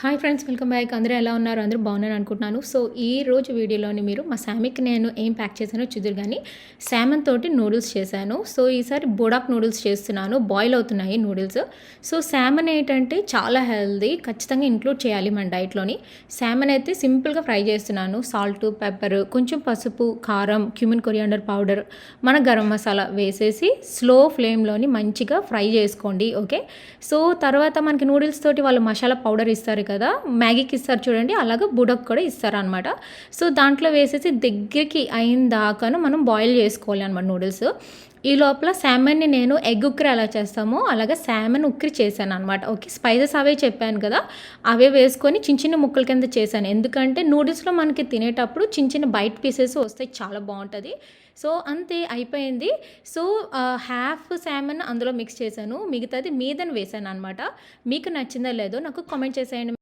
Hi friends, welcome back. అందరూ ఎలా ఉన్నారు? అందరూ బాగున్నారు అనుకుంటున్నాను. సో ఈ రోజు వీడియోలోని మీరు మా శామికి నేను ఏం ప్యాక్ చేశానో చూద్దురు కానీ, శామన్ తోటి నూడిల్స్ చేశాను. సో ఈసారి బోడాక్ నూడిల్స్ చేస్తున్నాను. బాయిల్ అవుతున్నాయి నూడిల్స్. సో శామన్ ఏంటంటే చాలా హెల్దీ, ఖచ్చితంగా ఇంక్లూడ్ చేయాలి మన డైట్లోని. శామన్ అయితే సింపుల్గా ఫ్రై చేస్తున్నాను. సాల్ట్, పెప్పర్, కొంచెం పసుపు, కారం, క్యూమిన్, కొరియాండర్ పౌడర్, మన గరం మసాలా వేసేసి స్లో ఫ్లేమ్లోని మంచిగా ఫ్రై చేసుకోండి. ఓకే. సో తర్వాత మనకి నూడిల్స్ తోటి వాళ్ళు మసాలా పౌడర్ ఇస్తారు కదా, మ్యాగీకి ఇస్తారు చూడండి, అలాగా బుడక్ కూడా ఇస్తారనమాట. సో దాంట్లో వేసేసి దగ్గరికి అయిన దాకాను మనం బాయిల్ చేసుకోవాలి అనమాట నూడిల్స్. ఈ లోపల శామన్ని నేను ఎగ్ ఉక్కిరి ఎలా చేస్తామో అలాగే శామన్ ఉక్కిరి చేశాను అనమాట. ఓకే. స్పైసెస్ అవే చెప్పాను కదా, అవే వేసుకొని చిన్న చిన్న ముక్కల కింద చేశాను. ఎందుకంటే నూడిల్స్లో మనకి తినేటప్పుడు చిన్న చిన్న బైట్ పీసెస్ వస్తాయి, చాలా బాగుంటుంది. సో అంతే, అయిపోయింది. సో హాఫ్ శామన్ అందులో మిక్స్ చేశాను, మిగతాది మీదని వేసాను అనమాట. మీకు నచ్చిందో లేదో నాకు కామెంట్ చేసేయండి.